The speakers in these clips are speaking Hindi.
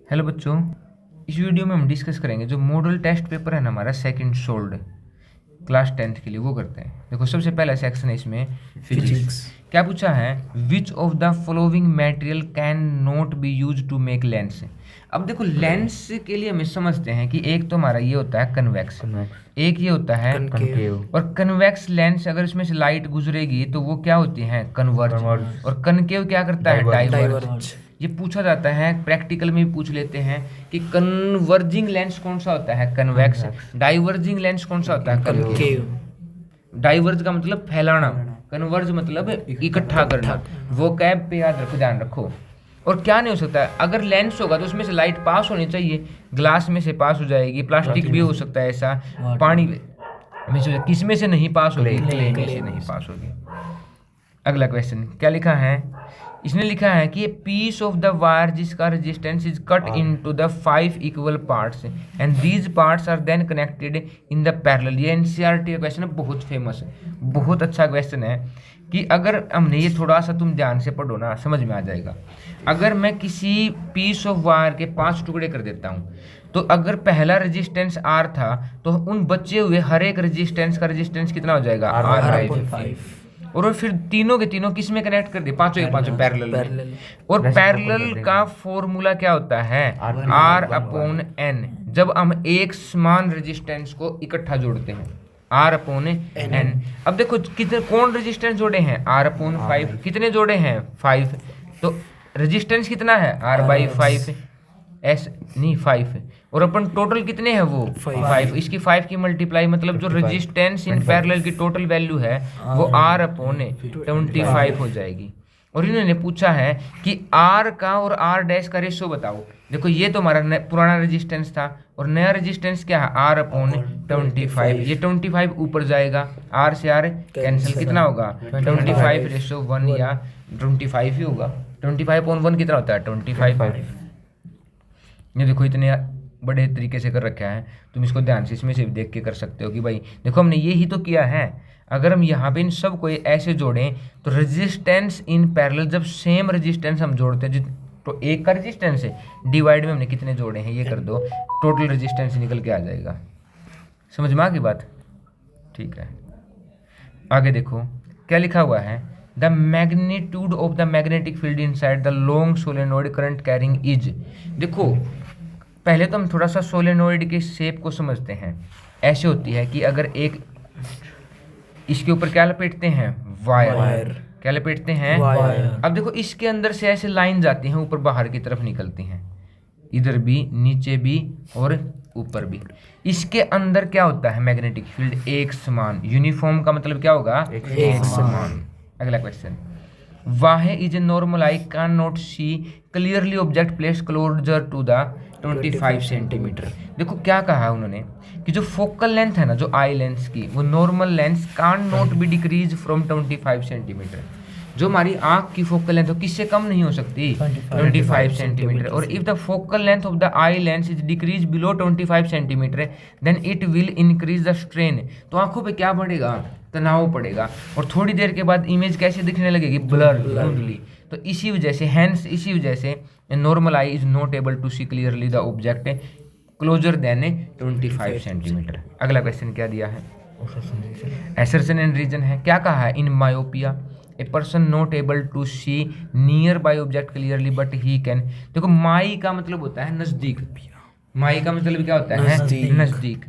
हेलो बच्चों, इस वीडियो में हम डिस्कस करेंगे जो मॉडल टेस्ट पेपर है ना हमारा सेकंड सोल्ड क्लास 10th के लिए, वो करते हैं। देखो सबसे पहला सेक्शन है इसमें फिजिक्स। क्या पूछा है? Which of the following material can not be use to make lens. अब देखो लेंस के लिए हम समझते हैं कि एक तो हमारा ये होता है कन्वेक्स, एक ये होता है कनकेव। और कन्वेक्स लेंस अगर इसमें से लाइट गुजरेगी तो वो क्या होती है? कन्वर्ज। और कनकेव क्या करता है? डाइवर्ज। ये पूछा जाता है, प्रैक्टिकल में भी पूछ लेते हैं कि कन्वर्जिंग लेंस कौन सा होता है? कन्वेक्स। डाइवर्जिंग लेंस कौन सा होता है? कनकेव। डाइवर्ज का मतलब फैलाना, कन्वर्ज मतलब इकट्ठा करना। वो कैब पे याद रखो, ध्यान रखो। और क्या नहीं हो सकता है? अगर लेंस होगा तो उसमें से लाइट पास होनी चाहिए, ग्लास में से पास हो जाएगी, प्लास्टिक भी हो सकता है ऐसा, पानी में से, किस में से नहीं पास होगी? क्ले में से नहीं पास होगी। अगला क्वेश्चन क्या लिखा है? इसने लिखा है कि पीस ऑफ द वायर जिसका resistance is cut into the 5 equal parts and these parts are then connected in the parallel. ये एनसीईआरटी का क्वेश्चन है, बहुत फेमस है, बहुत अच्छा क्वेश्चन है। कि अगर हमने ये थोड़ा सा तुम ध्यान से पढ़ो ना, समझ में आ जाएगा। अगर मैं किसी पीस ऑफ वायर के 5 टुकड़े कर देता हूँ, तो अगर पहला रेजिस्टेंस आर था तो उन बचे हुए हर एक रेजिस्टेंस का रेजिस्टेंस कितना हो जाएगा? R/5। और फिर तीनों के तीनों किस में कनेक्ट कर दिए? पांचों के पांचों पैरेलल में। और पैरेलल का फॉर्मूला क्या होता है? R/N। जब हम एक समान रेजिस्टेंस को इकट्ठा जोड़ते हैं, R/N। अब देखो कितने कौन रेजिस्टेंस जोड़े हैं? R/5। कितने जोड़े हैं? 5। तो रेजिस्टेंस कितना है? R/5 एस नहीं 5। और अपन टोटल कितने हैं? वो 5। इसकी 5 की मल्टीप्लाई मतलब जो रेजिस्टेंस इन पैरेलल की टोटल वैल्यू है वो R/25 हो जाएगी। और इन्होंने पूछा है कि R का और R' का रेशो बताओ। देखो ये तो हमारा पुराना रेजिस्टेंस था और नया रेजिस्टेंस क्या है? R/25। ये 25 ऊपर जाएगा, R से R कैंसिल, कितना होगा? 25:1 या 25 ही होगा। 25/1 कितना होता है? 25। ये देखो इतने बड़े तरीके से कर रखा है, तुम इसको ध्यान से इसमें से भी देख के कर सकते हो कि भाई देखो हमने ये ही तो किया है। अगर हम यहाँ पे इन सब को ऐसे जोड़ें तो रेजिस्टेंस इन पैरेलल, जब सेम रेजिस्टेंस हम जोड़ते हैं तो एक का रेजिस्टेंस है डिवाइड में हमने कितने जोड़े हैं ये कर दो, टोटल रेजिस्टेंस निकल के आ जाएगा। समझ में आ गई बात? ठीक है, आगे देखो क्या लिखा हुआ है। The magnitude of the magnetic field inside the long solenoid current carrying is. देखो पहले तो हम थोड़ा सा सोलेनोइड के शेप को समझते हैं। ऐसे होती है कि अगर एक इसके ऊपर क्या लपेटते हैं? वायर। क्या लपेटते हैं? वायर। अब देखो इसके अंदर से ऐसे लाइन जाती हैं, ऊपर बाहर की तरफ निकलती हैं, इधर भी, नीचे भी और ऊपर भी। इसके अंदर क्या होता है? मैग्नेटिक फील्ड एक समान, यूनिफॉर्म का मतलब क्या होगा? एक समान। अगला question, why is a normal eye can not see clearly object place closer to the 25 centimetre. देखो क्या कहा है उन्होंने कि जो फोकल लेंथ है ना, जो आई लेंस की, वो normal lens can not be decrease from 25 centimetre. जो हमारी आंख की फोकल लेंथ हो किससे कम नहीं हो सकती? 25 सेंटीमीटर। और if the focal length of the eye lens is decrease below 25 centimetre then it will increase the strain. तो आंखों पे क्या बढ़ेगा? तनाव पड़ेगा। और थोड़ी देर के बाद इमेज कैसे दिखने लगेगी? ब्लर, धुंधली। तो इसी वजह से इसी वजह से normal eye is not able to see clearly the object closer then 25 centimetre. अगला क्वेश्चन क्या दिया है? एसर्शन एंड रीजन है। क्या कहा है? In myopia a person not able to see near by object clearly but he can. देखो माई का मतलब होता है नजदीक, माई का मतलब क्या होता है? नजदीक।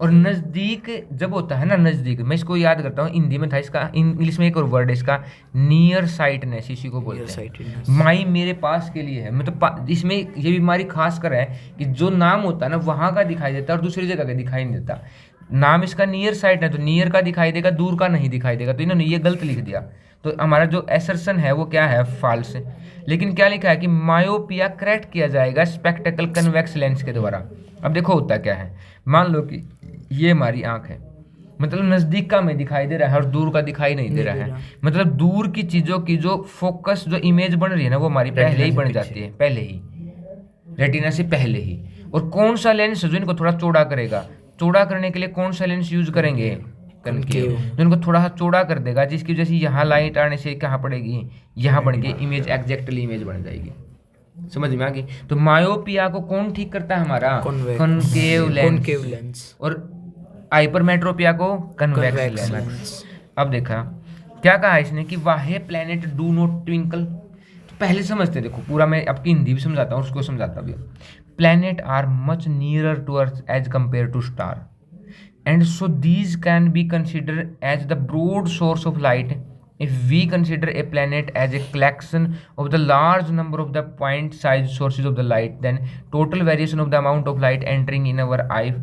और नजदीक जब होता है ना, नजदीक, मैं इसको याद करता हूँ, हिंदी में था इसका, इंग्लिश में एक और वर्ड है इसका, नियर साइटनेस, इसी को बोलते हैं। माई मेरे पास के लिए है, मतलब इसमें ये बीमारी खास कर है कि जो नाम होता है ना वहाँ का दिखाई देता है और दूसरी जगह का दिखाई नहीं देता। नाम इसका नियर साइट है तो नियर का दिखाई देगा, दूर का नहीं दिखाई देगा। तो इन्होंने ये गलत लिख दिया, तो हमारा जो एसर्शन है वो क्या है? फॉल्स। लेकिन क्या लिखा है कि मायोपिया करेक्ट किया जाएगा स्पेक्टेकल कन्वेक्स लेंस के द्वारा। अब देखो होता क्या है, मान लो कि ये हमारी आंख है, मतलब नज़दीक का हमें दिखाई दे रहा है और दूर का दिखाई नहीं दे रहा है। मतलब दूर की चीज़ों की जो फोकस, जो इमेज बन रही है ना, वो हमारी पहले ही बन जाती है, पहले ही, रेटिना से पहले ही। और कौन सा लेंस जो इनको थोड़ा चौड़ा करेगा? चौड़ा करने के लिए कौन सा लेंस यूज करेंगे? कनकेव। जो इनको थोड़ा सा चौड़ा कर देगा, जिसकी वजह से यहाँ लाइट आने से कहाँ पड़ेगी? यहाँ बन के इमेज एग्जैक्टली इमेज बन जाएगी। समझ में आ गई। तो मायोपिया को कौन ठीक करता है हमारा? Concave lens. और हाइपरमेट्रोपिया को कन्वेक्स लेंस। अब देखा क्या कहा इसने कि वाहे प्लेनेट डू नॉट ट्विंकल। तो पहले समझते, देखो पूरा मैं आपकी हिंदी भी समझाता हूँ, उसको समझाता भी। Planet are much nearer to earth as compare to star, and so these can be considered as the broad source of light. If we consider a planet as a collection of the large number of the point-sized sources of the light, then total variation of the amount of light entering in our eye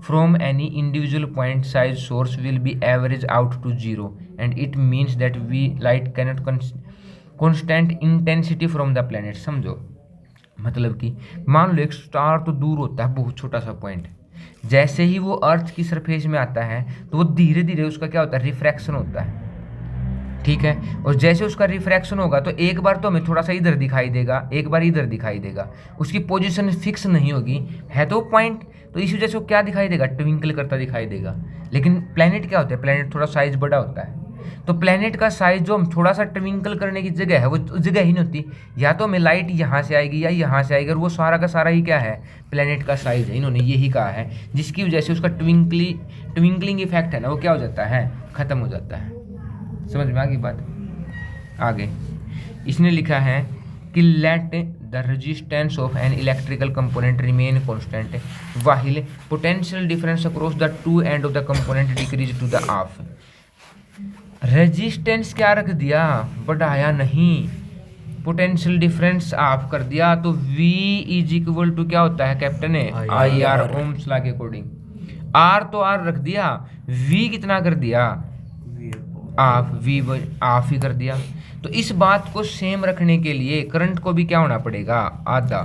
from any individual point-sized source will be averaged out to zero, and it means that light cannot constant intensity from the planet. समझो मतलब कि मान लो एक स्टार तो दूर होता है, बहुत छोटा सा पॉइंट, जैसे ही वो अर्थ की सरफेस में आता है तो वो धीरे धीरे उसका क्या होता है, रिफ्रैक्शन होता है, ठीक है। और जैसे उसका रिफ्रैक्शन होगा तो एक बार तो हमें थोड़ा सा इधर दिखाई देगा, एक बार इधर दिखाई देगा, उसकी पोजीशन फिक्स नहीं होगी, है तो पॉइंट, तो इस वजह से वो क्या दिखाई देगा, ट्विंकल करता दिखाई देगा। लेकिन प्लैनेट क्या होता है, प्लैनेट थोड़ा साइज बड़ा होता है, तो प्लैनेट का साइज जो हम थोड़ा सा ट्विंकल करने की जगह है वो जगह ही नहीं होती, या तो हमें लाइट यहाँ से आएगी या यहाँ से आएगी, और वो सारा का सारा ही क्या है, प्लैनेट का साइज है। इन्होंने यही कहा है, जिसकी वजह से उसका ट्विंकलिंग इफेक्ट है ना, वो क्या हो जाता है, ख़त्म हो जाता है। समझ में आ गई बात? आगे इसने लिखा है कि let the resistance of an electrical component remain constant while potential difference across the two end of the component decrease to the half. Resistance क्या रख दिया, बढ़ाया नहीं, पोटेंशियल डिफरेंस ऑफ कर दिया, तो V इज इक्वल टू क्या होता है कैप्टन है, IR, ओम्स लॉ के अकॉर्डिंग। R तो R रख दिया, V कितना कर दिया, ऑफ, V ऑफ ही कर दिया। तो इस बात को सेम रखने के लिए करंट को भी क्या होना पड़ेगा, आधा।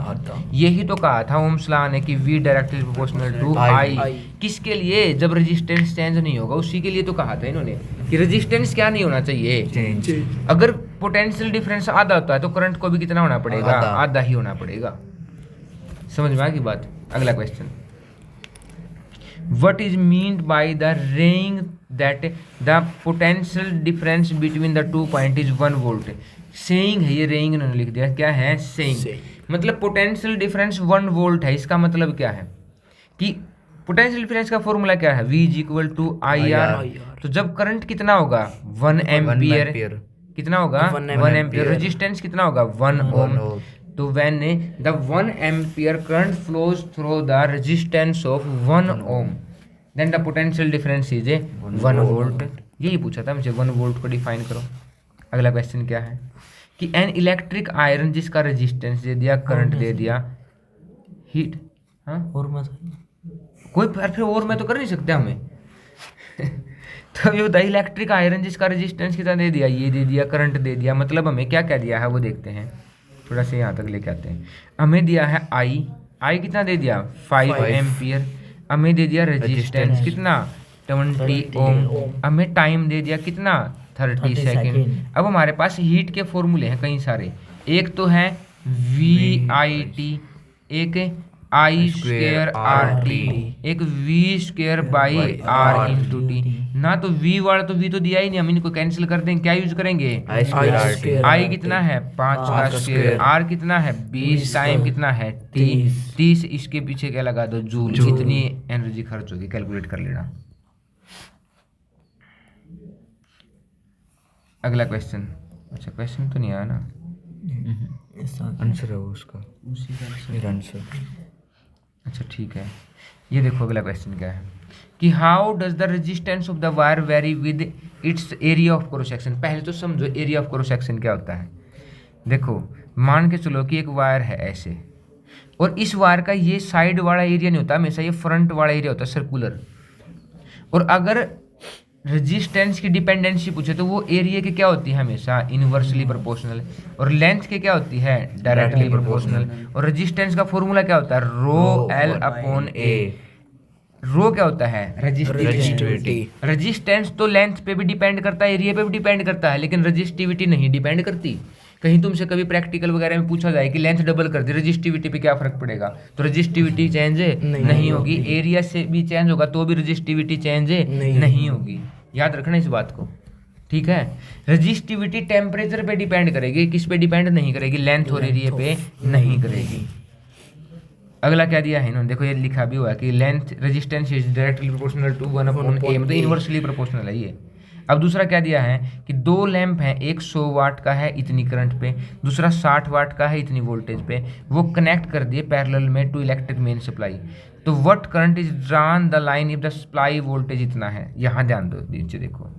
यही तो कहा था ओम्स लॉ ने कि V directly proportional to I। किसके लिए, जब रेजिस्टेंस चेंज नहीं होगा, उसी के लिए तो कहा था इन्होंने कि रेजिस्टेंस क्या नहीं होना चाहिए, चेंज। अगर पोटेंशियल डिफरेंस आधा होता है तो करंट को भी कितना होना पड़ेगा, आधा ही होना पड़ेगा। समझ में आ गई बात? अगला question, what is meant by the saying that the potential difference between the two point is 1 volt? saying है ये, रेइंग इन्होंने लिख दिया, क्या है saying, मतलब पोटेंशियल डिफरेंस 1 वोल्ट है। इसका मतलब क्या है कि पोटेंशियल डिफरेंस का फॉर्मूला क्या है, V is equal to IR। तो जब करंट कितना होगा, 1 एम्पियर, कितना होगा 1 एम्पियर, रेजिस्टेंस कितना होगा 1 ओम। तो when the 1 ampere current flows through the resistance of 1 ohm, then the potential difference is 1 volt। यही पूछा था मुझे, 1 वोल्ट को डिफाइन करो। अगला क्वेश्चन क्या है कि एन इलेक्ट्रिक आयरन जिसका रेजिस्टेंस दे दिया, करंट दे दिया, हीट, हाँ और कोई फिर और मैं तो कर नहीं सकते हमें तो ये होता है इलेक्ट्रिक आयरन जिसका रेजिस्टेंस कितना दे दिया, ये दे दिया, करंट दे दिया, मतलब हमें क्या क्या दिया है वो देखते हैं, थोड़ा सा यहाँ तक लेके आते हैं। हमें दिया है I कितना दे दिया 5 एम्पियर, हमें दे दिया रेजिस्टेंस कितना 20 ओम, हमें टाइम दे दिया कितना 30 सेकेंड। अब हमारे पास हीट के फॉर्मूले हैं कई सारे, एक तो है VIT, एक I स्क्वेयर RT, एक V square by R into T. ना तो V वाला तो V तो दिया ही नहीं, हम इनको कैंसिल कर देंगे, क्या यूज करेंगे I कितना है 5 का स्क्वेयर, R कितना है 20, टाइम कितना है 30, इसके पीछे क्या लगा दो जूल, कितनी एनर्जी खर्च होगी कैलकुलेट कर लेना। अगला क्वेश्चन, अच्छा क्वेश्चन तो नहीं आया ना, आंसर है वो उसका, आंसर। अच्छा ठीक है, ये देखो अगला क्वेश्चन क्या है कि how does the resistance of the wire very with its area of cross section. पहले तो समझो एरिया ऑफ क्रॉस सेक्शन क्या होता है। देखो मान के चलो कि एक वायर है ऐसे, और इस वायर का ये साइड वाला एरिया नहीं होता हमेशा, ये फ्रंट वाला एरिया होता है सर्कुलर। और अगर रेजिस्टेंस की डिपेंडेंसी पूछे तो वो एरिया के क्या होती है हमेशा इनवर्सली प्रोपोर्शनल, और लेंथ के क्या होती है डायरेक्टली प्रोपोर्शनल। और रेजिस्टेंस का फॉर्मूला क्या होता है रो L अपॉन A। रो क्या होता है रेजिस्टिविटी। रेजिस्टेंस तो लेंथ पे भी डिपेंड करता है, एरिया पे भी डिपेंड करता है, लेकिन रेजिस्टिविटी नहीं डिपेंड करती। कहीं तुमसे कभी प्रैक्टिकल वगैरह में पूछा जाए कि लेंथ डबल कर दी, रेजिस्टिविटी पे क्या फर्क पड़ेगा, तो रेजिस्टिविटी चेंज नहीं होगी। एरिया से भी चेंज होगा तो भी रेजिस्टिविटी चेंज नहीं होगी। याद रखना इस बात को। ठीक है। रजिस्टिविटी टेम्परेचर पे डिपेंड करेगी, किस पे डिपेंड नहीं करेगी, लेंथ और एरिया पे नहीं करेगी। अगला क्या दिया है इन्होंने, देखो ये लिखा भी हुआ है कि length resistance is directly proportional to 1/a, मतलब इनवर्सली प्रोपोर्शनल है ये। अब दूसरा क्या दिया है कि दो लैंप हैं, एक 100 वाट का है इतनी करंट पे, दूसरा 60 वाट का है इतनी वोल्टेज पे, वो कनेक्ट कर दिए पैरेलल में टू इलेक्ट्रिक मेन सप्लाई। तो what current is drawn the line if the supply voltage इतना है। यहाँ ध्यान दो, नीचे देखो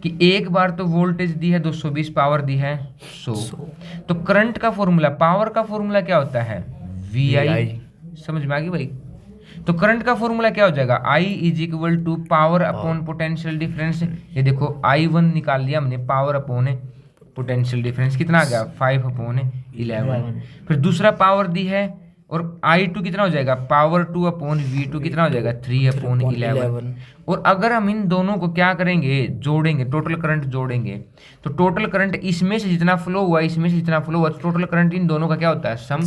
कि एक बार तो वोल्टेज दी है 220, पावर दी है 100। तो करंट का फॉर्मूला, पावर का फॉर्मूला क्या होता है, VI। समझ में आ गई भाई। तो करंट का फॉर्मूला क्या हो जाएगा, I is equal to power upon potential difference. ये देखो I1 निकाल लिया हमने, पावर अपॉन पोटेंशियल डिफरेंस कितना आ गया, 5/11। फिर दूसरा पावर दी है, और I2 कितना हो जाएगा, पावर 2/V2 कितना हो जाएगा, 3/11। और अगर हम इन दोनों को क्या करेंगे, जोड़ेंगे, टोटल करंट जोड़ेंगे, तो टोटल करंट इसमें से जितना फ्लो हुआ, इसमें से जितना फ्लो हुआ, टोटल करंट इन दोनों का क्या होता है, सम।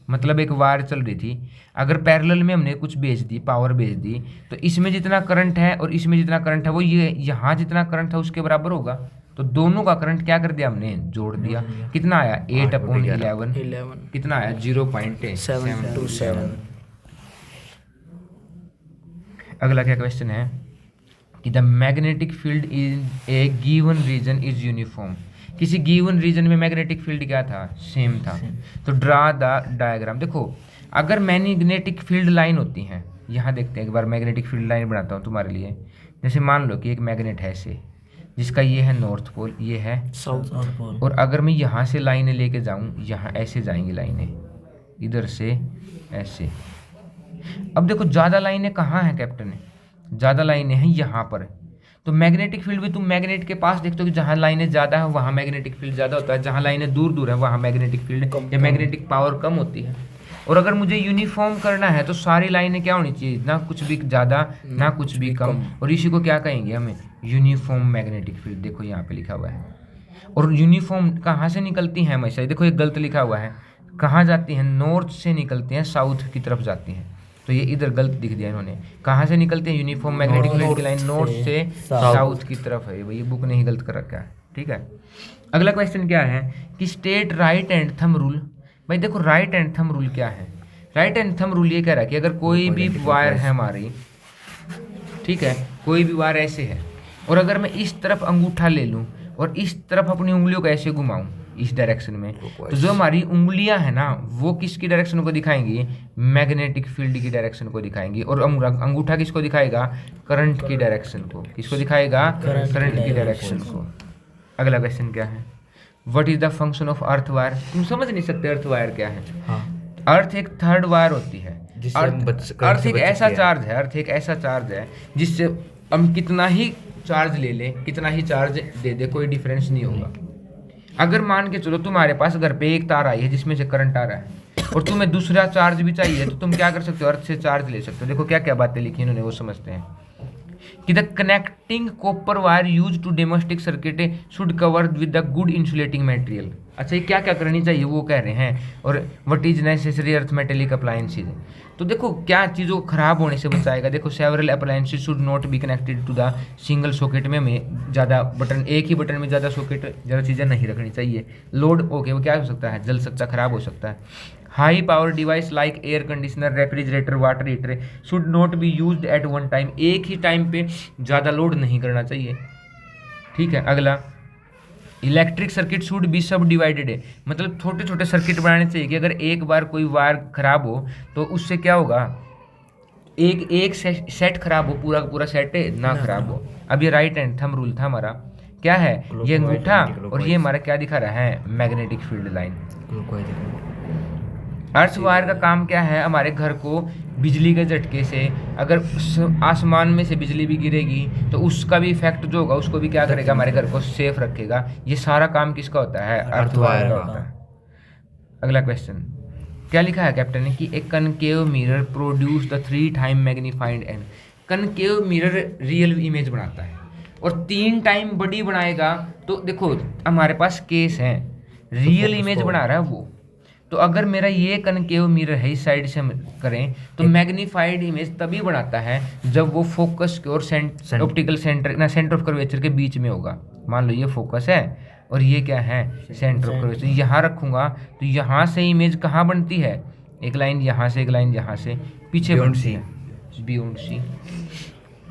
मतलब एक वायर चल रही थी, अगर पैरेलल में हमने कुछ भेज दी, पावर भेज दी, तो इसमें जितना करंट है और इसमें जितना करंट है वो ये यहाँ जितना करंट है उसके बराबर होगा। तो दोनों का करंट क्या कर दिया हमने, जोड़ दिया। कितना आया, 8/11। कितना आया, 0.727। अगला क्या क्वेश्चन है कि the magnetic field in a given region is uniform. किसी गिवन रीजन में मैग्नेटिक फील्ड क्या था, सेम था। तो ड्रा द डायग्राम। देखो अगर मैग्नेटिक फील्ड लाइन होती हैं, यहाँ देखते हैं एक बार, मैग्नेटिक फील्ड लाइन बनाता हूँ तुम्हारे लिए। जैसे मान लो कि एक मैग्नेट है ऐसे, जिसका ये है नॉर्थ पोल, ये है साउथ पोल, और अगर मैं यहाँ से लाइनें लेके जाऊँ, यहाँ ऐसे जाएंगी लाइनें, इधर से ऐसे। अब देखो ज़्यादा लाइनें कहाँ हैं कैप्टन, ज़्यादा लाइनें हैं यहाँ पर। तो मैग्नेटिक फील्ड भी तुम मैग्नेट के पास देखते हो कि जहाँ लाइनें ज़्यादा है वहाँ मैग्नेटिक फील्ड ज़्यादा होता है, जहाँ लाइनें दूर दूर है वहाँ मैग्नेटिक फील्ड या मैग्नेटिक पावर कम होती है। और अगर मुझे यूनिफॉर्म करना है तो सारी लाइनें क्या होनी चाहिए, ना कुछ भी ज़्यादा ना कुछ भी कम, और इसी को क्या कहेंगे हमें, यूनिफॉर्म मैग्नेटिक फील्ड। देखो यहाँ पे लिखा हुआ है। और यूनिफॉर्म कहाँ से निकलती हैं हमेशा, देखो ये गलत लिखा हुआ है, कहाँ जाती हैं, नॉर्थ से निकलती हैं, साउथ की तरफ जाती हैं। तो ये इधर गलत दिख दिया इन्होंने, कहाँ से निकलते हैं यूनिफॉर्म मैग्नेटिक फील्ड की लाइन, नॉर्थ से साउथ की तरफ है। ये बुक ने ही गलत कर रखा है, ठीक है। अगला क्वेश्चन क्या है कि state right and thumb rule. भाई देखो राइट एंड थंब रूल क्या है, राइट एंड थंब रूल ये कह रहा है कि अगर कोई भी वायर है हमारी, ठीक है, कोई भी वायर ऐसे है, और अगर मैं इस तरफ अंगूठा ले लूँ और इस तरफ अपनी उंगलियों को ऐसे घुमाऊँ इस डायरेक्शन में, तो जो हमारी उंगलियां हैं ना वो किसकी डायरेक्शन को दिखाएंगी, मैग्नेटिक फील्ड की डायरेक्शन को दिखाएंगी। और अंगूठा किसको दिखाएगा, करंट की डायरेक्शन को। किसको दिखाएगा, करंट की डायरेक्शन को। अगला क्वेश्चन क्या है, what is the function of earth wire. तुम समझ नहीं सकते अर्थ वायर क्या है। अर्थ एक थर्ड वायर होती है। अर्थ एक ऐसा चार्ज है, अर्थ एक ऐसा चार्ज है जिससे हम कितना ही चार्ज ले लें, कितना ही चार्ज दे दे, कोई डिफरेंस नहीं होगा। अगर मान के चलो तुम्हारे पास घर पे एक तार आई है जिसमें से करंट आ रहा है और तुम्हें दूसरा चार्ज भी चाहिए, तो तुम क्या कर सकते हो, अर्थ से चार्ज ले सकते हो। देखो क्या क्या बातें लिखी इन्होंने, वो समझते हैं कि the connecting copper wire use to domestic circuit should cover with the good insulating material. अच्छा ये क्या क्या करनी चाहिए वो कह रहे हैं। और what is necessary earth metallic appliances. तो देखो क्या चीज़ों खराब होने से बचाएगा। देखो several appliances should not be connected to the single socket में हमें ज़्यादा बटन, एक ही बटन में ज़्यादा सॉकेट, ज़्यादा चीज़ें नहीं रखनी चाहिए। लोड ओके वो क्या हो सकता है, जल सकता, खराब हो सकता है। High power device like air conditioner, refrigerator, water heater should not be used eight one time. एक ही टाइम पे ज़्यादा लोड नहीं करना चाहिए, ठीक है। अगला इलेक्ट्रिक सर्किट शुड बी सब डिवाइडेड है, मतलब छोटे छोटे सर्किट बनाने चाहिए कि अगर एक बार कोई वायर खराब हो तो उससे क्या होगा, एक सेट खराब हो, पूरा पूरा सेट ना खराब हो। अब ये राइट हैंड थंब रूल था हमारा, क्या है ये अंगूठा, और ये हमारा क्या दिखा रहा है, magnetic field line. Earth wire का काम क्या है, हमारे घर को बिजली के झटके से, अगर आसमान में से बिजली भी गिरेगी तो उसका भी इफेक्ट जो होगा उसको भी क्या करेगा, हमारे घर को सेफ रखेगा। ये सारा काम किसका होता है, अर्थ वायर का होता है। अगला क्वेश्चन क्या लिखा है कैप्टन ने कि a concave mirror produce the 3 time magnified and. Concave mirror real image बनाता है और 3 टाइम बड़ी बनाएगा। तो देखो हमारे पास केस है, रियल इमेज बना रहा है वो, तो अगर मेरा ये कनकेव मिरर है, इस साइड से हम करें तो मैग्नीफाइड इमेज तभी बनाता है जब वो फोकस के और ऑप्टिकल सेंटर ना सेंटर ऑफ कर्वेचर के बीच में होगा। मान लो ये फोकस है और ये क्या है, सेंटर ऑफ कर्वेचर। यहाँ रखूंगा तो यहाँ से इमेज कहाँ बनती है, एक लाइन यहाँ से, एक लाइन यहाँ से पीछे बनती है, बियॉन्ड सी।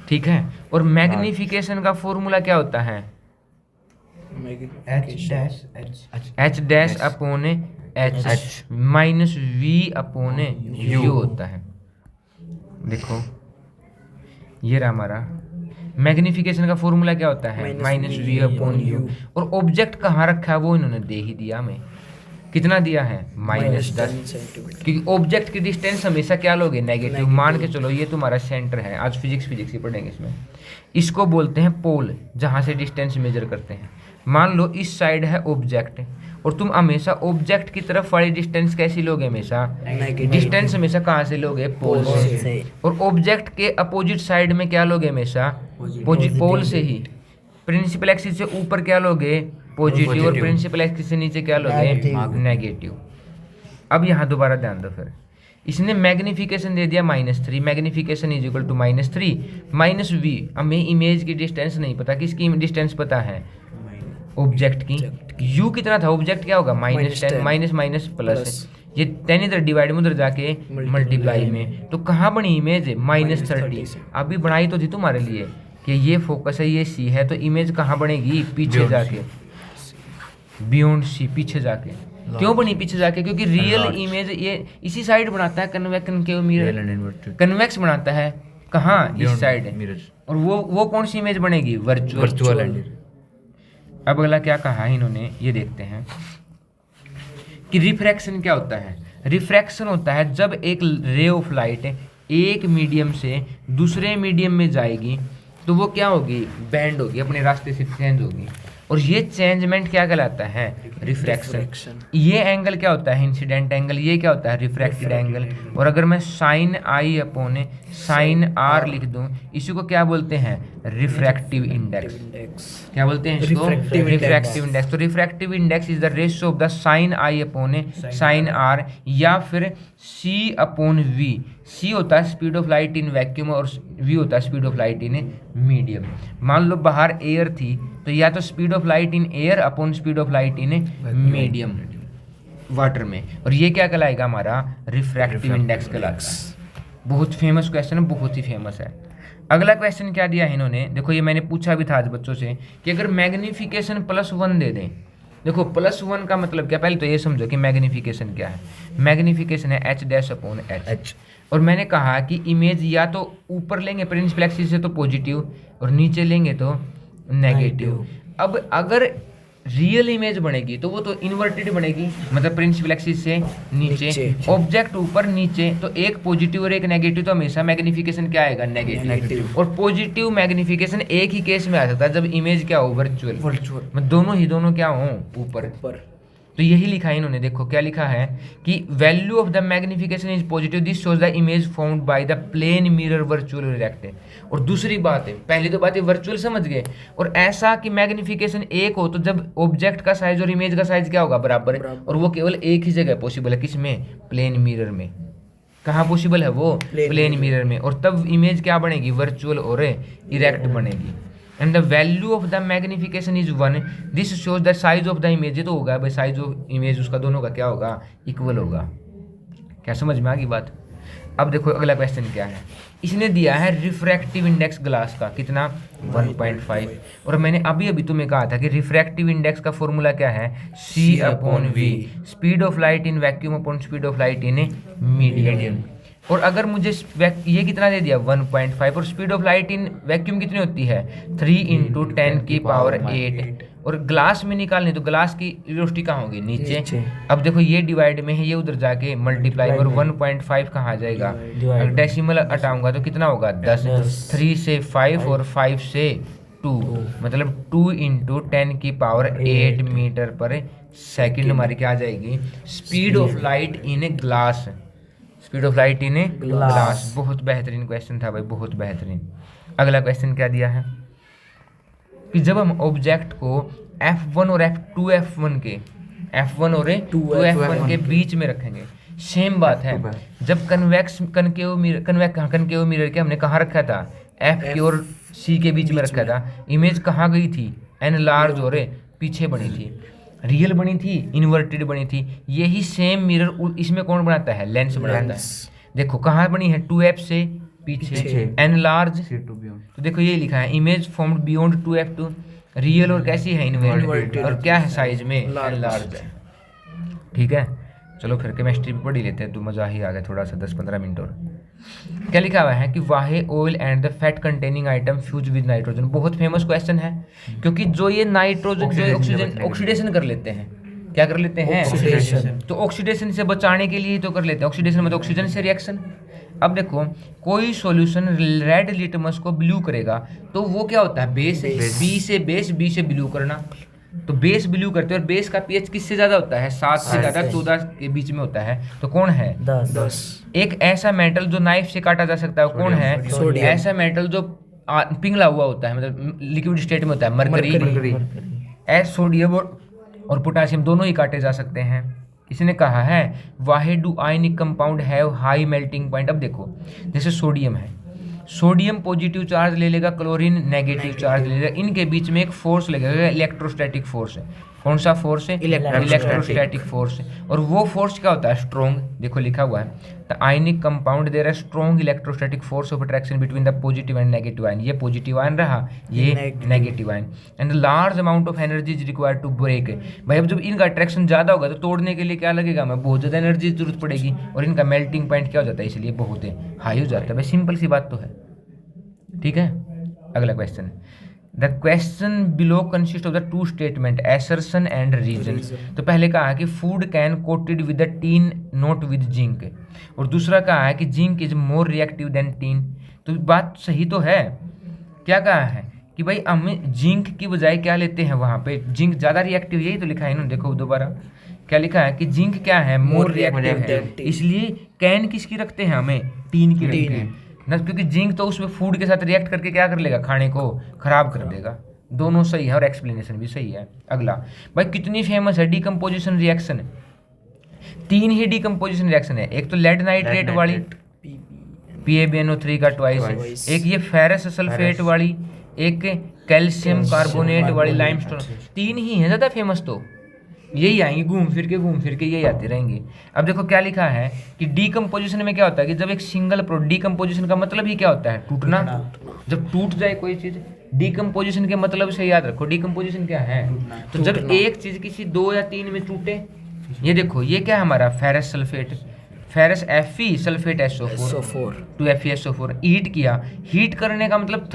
ठीक है। और मैग्निफिकेशन का फॉर्मूला क्या होता है, H dash upon H minus V upon U होता है। देखो ये रहा हमारा मैग्निफिकेशन का फॉर्मूला क्या होता है, माइनस वी अपॉन यू। और ऑब्जेक्ट कहाँ रखा है वो इन्होंने दे ही दिया हमें, कितना दिया है, -10 क्योंकि ऑब्जेक्ट की डिस्टेंस हमेशा क्या लोगे, नेगेटिव। मान के चलो ये तुम्हारा सेंटर है, आज फिजिक्स ही पढ़ेंगे इसमें। इसको बोलते हैं पोल, जहाँ से डिस्टेंस मेजर करते हैं। मान लो इस साइड है ऑब्जेक्ट और तुम हमेशा ऑब्जेक्ट की तरफ वाली डिस्टेंस कैसी लोगे, हमेशा डिस्टेंस हमेशा कहाँ से लोगे, पोल से। और ऑब्जेक्ट के अपोजिट साइड में क्या लोगे, हमेशा पोल से ही। प्रिंसिपल एक्सिस से ऊपर क्या लोगे, पॉजिटिव, और प्रिंसिपल एक्सिस से नीचे क्या लोगे, नेगेटिव। अब यहाँ दोबारा ध्यान दो, फिर इसने मैग्निफिकेशन दे दिया -3, magnification is equal to -3 minus V. हमें इमेज की डिस्टेंस नहीं पता, किसकी डिस्टेंस पता है, ऑब्जेक्ट की। u कितना था, ऑब्जेक्ट क्या होगा, -10, माइनस माइनस प्लस, ये 10 इधर डिवाइड में उधर जाके मल्टीप्लाई में, तो कहाँ बनी इमेज, -30। अभी बनाई तो थी तुम्हारे लिए कि ये फोकस है, ये सी है, तो इमेज कहाँ बनेगी, पीछे जाके, बियॉन्ड सी, पीछे जाके। क्यों बनी पीछे जाके, क्योंकि रियल इमेज ये इसी साइड बनाता है, कन्वेक्शन मिरर कन्वेक्स बनाता है, कहाँ, इस साइड। और वो कौन सी इमेज बनेगी, वर्चुअल। अब अगला क्या कहा है इन्होंने, ये देखते हैं कि रिफ्रैक्शन क्या होता है। रिफ्रैक्शन होता है जब एक रे ऑफ लाइट एक मीडियम से दूसरे मीडियम में जाएगी तो वो क्या होगी, बेंड होगी, अपने रास्ते से चेंज होगी। और ये चेंजमेंट क्या कहलाता है, रिफ्रैक्शन। ये एंगल क्या होता है, इंसिडेंट एंगल। ये क्या होता है, रिफ्रैक्टेड एंगल। और अगर मैं sine I upon sine R लिख दूं, इसी को क्या बोलते हैं, रिफ्रैक्टिव इंडेक्स। क्या बोलते हैं इसको, रिफ्रैक्टिव इंडेक्स। तो refractive index is the ratio of the sine I upon sine R, या फिर सी अपॉन वी। सी होता है speed of light in vacuum और वी होता है speed of light in medium. मान लो बाहर एयर थी तो या तो speed of light in air upon speed of light in medium water में। और ये क्या कहलाएगा, हमारा रिफ्रैक्टिव इंडेक्स कहलाता है। बहुत फेमस क्वेश्चन है, बहुत ही फेमस है। अगला क्वेश्चन क्या दिया है इन्होंने, देखो ये मैंने पूछा भी था आज बच्चों से कि अगर मैग्निफिकेशन +1 दे दें। देखो +1 का मतलब क्या, पहले तो ये समझो कि मैग्निफिकेशन क्या है। मैग्निफिकेशन है h डैश अपॉन h। और मैंने कहा कि इमेज या तो ऊपर लेंगे प्रिंसिपल एक्सिस से तो पॉजिटिव, और नीचे लेंगे तो नेगेटिव। अब अगर रियल इमेज बनेगी तो वो तो इन्वर्टेड बनेगी, मतलब प्रिंसिपल एक्सिस से नीचे, ऑब्जेक्ट ऊपर नीचे, तो एक पॉजिटिव और एक नेगेटिव, तो हमेशा मैग्निफिकेशन क्या आएगा, नेगेटिव। और पॉजिटिव मैग्निफिकेशन एक ही केस में आ सकता है, जब इमेज क्या हो, वर्चुअल, मतलब दोनों क्या हो, ऊपर। तो यही लिखा है इन्होंने, देखो क्या लिखा है कि value of the magnification is positive, this shows the image found by the plane mirror virtual react. और दूसरी बात है, पहली तो बात है वर्चुअल समझ गए, और ऐसा कि मैग्निफिकेशन एक हो तो जब ऑब्जेक्ट का साइज और इमेज का साइज क्या होगा, बराबर। और वो केवल एक ही जगह पॉसिबल है, किसमें, प्लेन मिरर में। कहाँ पॉसिबल है वो, प्लेन मिरर में। और तब इमेज क्या बनेगी, वर्चुअल और इरेक्ट बनेगी। And the value of the magnification is 1, this shows the size of the image. ये तो होगा भाई, साइज ऑफ इमेज उसका दोनों का क्या होगा, इक्वल होगा। क्या समझ में आ गई बात। अब देखो अगला क्वेश्चन क्या है, इसने दिया है रिफ्रैक्टिव इंडेक्स ग्लास का, कितना, 1.5। और मैंने अभी तुम्हें कहा था कि रिफ्रैक्टिव इंडेक्स का फॉर्मूला क्या है, C upon V, speed of light in vacuum upon speed of light in medium. और अगर मुझे ये कितना दे दिया, 1.5, और speed of light in vacuum कितनी होती है, 3 × 10⁸। और ग्लास में निकालनी तो ग्लास की वेलोसिटी कहाँ होगी, नीचे। अब देखो ये डिवाइड में है, ये उधर जाके मल्टीप्लाई, और 1.5 कहाँ आ जाएगा, अगर डेसिमल हटाऊंगा तो कितना होगा, 10। 3 से 5 और 5 से 2, मतलब 2 × 10⁸ मीटर पर सेकेंड हमारी क्या आ जाएगी, speed of light in glass. Speed of light in glass. बहुत बेहतरीन क्वेश्चन था भाई, बहुत बेहतरीन। अगला क्वेश्चन क्या दिया है कि जब हम ऑब्जेक्ट को F1 और F1 के F1 और 2F1 के बीच में रखेंगे। सेम बात है, जब कन्वेक्स कनकेव मिरर के हमने कहाँ रखा था, F के और C के बीच में रखा था, इमेज कहाँ गई थी, एनलार्ज और पीछे बनी थी, रियल बनी थी, इन्वर्टेड बनी थी। यही सेम मिरर इसमें कौन बनाता है, लेंस बनाता है। देखो कहाँ बनी है, 2F से पीछे, एनलार्ज। तो देखो ये लिखा है image formed beyond 2F2, real और कैसी है, इन्वर्टेड, और क्या है साइज में, एनलार्ज है। ठीक है, चलो फिर केमिस्ट्री पढ़ ही लेते हैं, तो मज़ा ही आ गया थोड़ा सा 10-15 मिनट और। क्या लिखा हुआ है कि why oil and the fat containing item fuse with nitrogen. बहुत फेमस क्वेश्चन है, क्योंकि जो ये नाइट्रोजन जो ऑक्सीजन ऑक्सीडेशन कर लेते हैं, क्या कर लेते हैं, ऑक्सीडेशन। तो ऑक्सीडेशन से बचाने के लिए तो कर लेते हैं, ऑक्सीडेशन मतलब ऑक्सीजन से रिएक्शन। अब देखो कोई सॉल्यूशन रेड लिटमस को ब्लू करेगा तो वो क्या होता है, बेस, बी से ब्लू करना। तो बेस ब्लू करते हैं, और बेस का पीएच किससे ज्यादा होता है, 7 से ज्यादा 14 के बीच में होता है। तो कौन है, 10। एक ऐसा मेटल जो नाइफ से काटा जा सकता है, कौन है, ऐसा मेटल जो पिघला हुआ होता है, मतलब लिक्विड स्टेट में होता है, मरकरी। सोडियम और पोटेशियम दोनों ही काटे जा सकते हैं। इसने कहा है why do ionic compound have high melting point. अब देखो जैसे सोडियम है, सोडियम पॉजिटिव चार्ज ले लेगा, क्लोरीन नेगेटिव चार्ज ले लेगा, इनके बीच में एक फोर्स लगेगा, इलेक्ट्रोस्टैटिक फोर्स है। कौन सा फोर्स है, इलेक्ट्रोस्टैटिक फोर्स है। और वो फोर्स क्या होता है, स्ट्रॉन्ग। देखो लिखा हुआ है the ionic compound there are strong electrostatic force of attraction between the positive and negative ion. ये पॉजिटिव आयन रहा, ये negative ion, and large amount of energy is required to break. भाई अब जब इनका अट्रैक्शन ज्यादा होगा तो तोड़ने के लिए क्या लगेगा, हमें बहुत ज्यादा एनर्जी की जरूरत पड़ेगी, और इनका मेल्टिंग पॉइंट क्या हो जाता है, इसलिए बहुत हाई हो जाता है। भाई सिंपल सी बात तो है। ठीक है, अगला question, the question below consist of the 2 statement assertion and reason. तो पहले कहा है कि food can coated with the tin not with zinc, और दूसरा कहा है कि zinc is more reactive than tin. तो बात सही तो है। क्या कहा है कि भाई हम जिंक की बजाय क्या लेते हैं, वहाँ पे जिंक ज़्यादा रिएक्टिव, यही तो लिखा है इन्होंने। देखो दोबारा क्या लिखा है कि जिंक क्या है, मोर रिएक्टिव है, इसलिए कैन किसकी रखते हैं, हमें टीन की रखते हैं ना, क्योंकि जिंक तो उसमें फूड के साथ रिएक्ट करके क्या कर लेगा, खाने को खराब कर देगा। दोनों सही है और एक्सप्लेनेशन भी सही है। अगला भाई कितनी फेमस है डीकम्पोजिशन रिएक्शन, 3 ही डीकम्पोजिशन रिएक्शन है। एक तो लेड नाइट्रेट वाली PaBnO3 का ट्वाइस, एक ये फेरस सल्फेट वाली, एक कैल्शियम कार्बोनेट वाली लाइमस्टोन। 3 ही है ज़्यादा फेमस, तो यही आएंगे घूम फिर के यही आते रहेंगे। अब देखो क्या लिखा है कि डीकम्पोजिशन में क्या होता है कि जब एक सिंगल डीकम्पोजिशन का मतलब ही क्या होता है, टूटना। जब टूट जाए कोई चीज, डीकम्पोजिशन के मतलब से याद रखो, डीकम्पोजिशन क्या है, तो जब एक चीज किसी 2 या 3 में टूटे। ये देखो ये क्या है हमारा, ferrous sulphate, ferrous Fe sulphate SO4 2FeSO4 heat किया। हीट करने का मतलब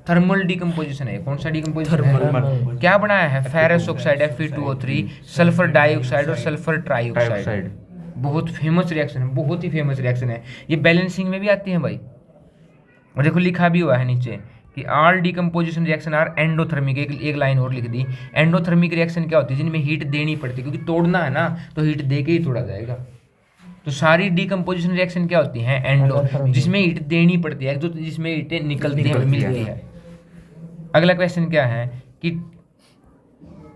थर्मल डीकम्पोजिशन है। कौन सा डीकम्पोजिशन है, क्या बनाया है, ferrous oxide Fe2O3, sulphur dioxide और सल्फर ट्राइऑक्साइड। बहुत फेमस रिएक्शन है, बहुत ही फेमस रिएक्शन है। ये बैलेंसिंग में भी आती है भाई, और देखो लिखा भी हुआ है नीचे कि all decomposition reaction are endothermic. एक लाइन और लिख दी, एंडोथर्मिक रिएक्शन क्या होती है, जिनमें हीट देनी पड़ती है, क्योंकि तोड़ना है ना तो हीट दे के ही तोड़ा जाएगा। तो सारी डीकम्पोजिशन रिएक्शन क्या होती हैं, एंडो, जिसमें हीट देनी पड़ती है, जो जिसमें हीटें निकलती हैं, मिलती है। अगला क्वेश्चन क्या है कि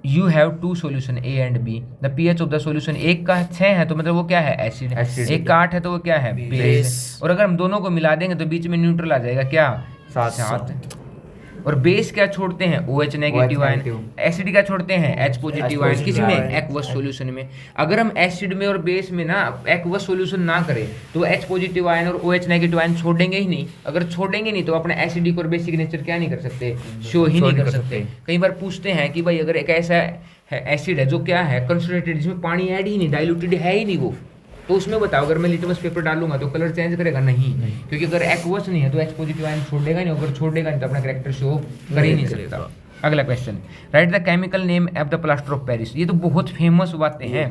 you have 2 solution A and B, the pH of the solution, एक का 6 है तो मतलब वो क्या है, एसिड, एक का 8 है तो वो क्या है, बेस। और अगर हम दोनों को मिला देंगे तो बीच में न्यूट्रल आ जाएगा, क्या, 7। और बेस क्या छोड़ते हैं, OH नेगेटिव आयन, एसिड क्या छोड़ते हैं, H पॉजिटिव आयन, किसमें, एक्वस सॉल्यूशन में। अगर हम एसिड में और बेस में ना एक्वस सॉल्यूशन ना करें तो H पॉजिटिव आयन और OH नेगेटिव आयन छोड़ेंगे ही नहीं। अगर छोड़ेंगे नहीं तो अपना एसिडिक और बेसिक नेचर क्या नहीं कर सकते, शो ही नहीं कर सकते। कई बार पूछते हैं कि भाई अगर एक ऐसा एसिड है जो क्या है, कंसंट्रेटेड, जिसमें पानी ऐड ही नहीं, डाइल्यूटेड है ही नहीं वो, तो उसमें बताओ अगर मैं लिटमस पेपर डालूंगा तो कलर चेंज करेगा, नहीं। क्योंकि अगर एक्वस नहीं है तो H पॉजिटिव आयन छोड़ेगा नहीं, अगर छोड़ेगा नहीं तो अपना कैरेक्टर शो कर ही नहीं सकता। अगला question, right the chemical name of the plaster of Paris. ये तो बहुत फेमस बातें हैं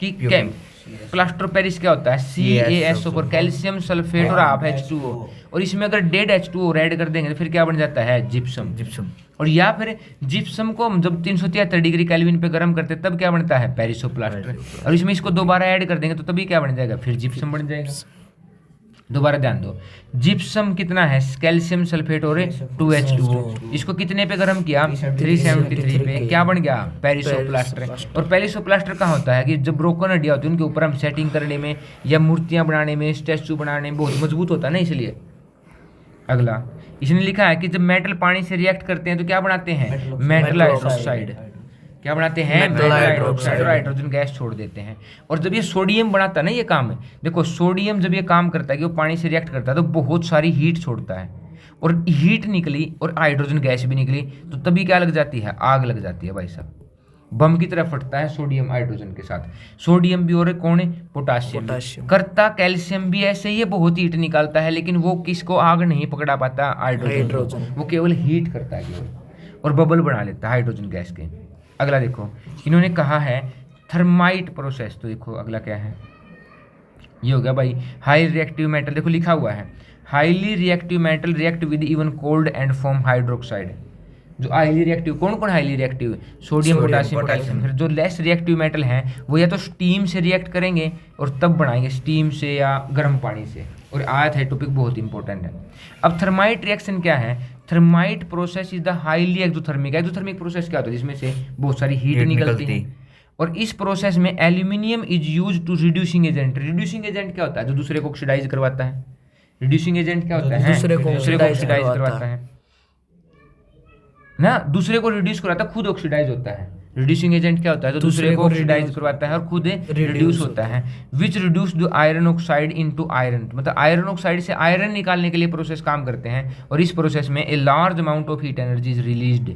कि प्लास्टर ऑफ पेरिस क्या होता है, CaSO4 कैल्शियम सल्फेट और आप H2O, और इसमें अगर डेड H2O ऐड कर देंगे तो फिर क्या बन जाता है, जिप्सम। और या फिर जिप्सम को हम जब 373 डिग्री केल्विन पे गर्म करते हैं तब क्या बनता है, पेरिसो प्लास्टर। और इसमें इसको दोबारा ऐड कर देंगे तो तभी क्या बन जाएगा, फिर जिप्सम बन जाएगा। दोबारा ध्यान दो, जिप्सम कितना है, कैल्शियम सल्फेट और 2H2O, इसको कितने पे गर्म किया, 373 पे, क्या बन गया, पेरिसोप्लास्टर। और पेरिसोप्लास्टर कहाँ होता है कि जब ब्रोकन हड्डियाँ होती है उनके ऊपर हम सेटिंग करने में या मूर्तियाँ बनाने में, स्टैचू बनाने में बहुत मजबूत होता है ना, इसलिए। अगला इसने लिखा है कि जब मेटल पानी से रिएक्ट करते हैं तो क्या बनाते हैं, मेटल हाइड्रोक्साइड, क्या बनाते हैं, मेटल हाइड्रोक्साइड, और हाइड्रोजन गैस छोड़ देते हैं। और जब ये सोडियम बनाता है ना, ये काम है, देखो सोडियम जब ये काम करता है कि वो पानी से रिएक्ट करता है तो बहुत सारी हीट छोड़ता है, और हीट निकली और हाइड्रोजन गैस भी निकली तो तभी क्या लग जाती है, आग लग जाती है भाई साहब, बम की तरह फटता है सोडियम हाइड्रोजन के साथ। सोडियम भी और कौन है, पोटाशियम करता, कैल्शियम भी ऐसे ही बहुत हीट निकालता है, लेकिन वो किसको आग नहीं पकड़ा पाता, हाइड्रोजन, वो केवल हीट करता है केवल, और बबल बना लेता है हाइड्रोजन गैस के। अगला देखो, इन्होंने कहा है थर्माइट प्रोसेस, तो देखो अगला क्या है, ये हो गया भाई हाई रिएक्टिव मेटल, देखो लिखा हुआ है highly reactive metal react with even cold and form hydroxide. जो हाईली रिएक्टिव, कौन कौन हाईली रिएक्टिव, सोडियम पोटासियम। फिर जो लेस रिएक्टिव मेटल हैं वो या तो स्टीम से रिएक्ट करेंगे और तब बनाएंगे, स्टीम से या गर्म पानी से। और आया था टॉपिक बहुत इंपॉर्टेंट है। अब थर्माइट रिएक्शन क्या है, thermite process is the highly exothermic. Exothermic process क्या होता है, जिसमें से बहुत सारी हीट निकलती है। और इस प्रोसेस में aluminium is use to reducing agent. Reducing agent क्या होता है, जो दूसरे को ऑक्सीडाइज करवाता है। रिड्यूसिंग एजेंट क्या होता है, दूसरे को ऑक्सीडाइज करवाता है ना, दूसरे को रिड्यूस करवाता है, खुद ऑक्सीडाइज होता है। रिड्यूसिंग एजेंट क्या होता है, जो दूसरे को ऑक्सीडाइज करवाता है और खुद रिड्यूस होता है। Which reduce the iron oxide into iron, मतलब आयरन ऑक्साइड से आयरन निकालने के लिए प्रोसेस काम करते हैं। और इस प्रोसेस में a large amount of heat energy is released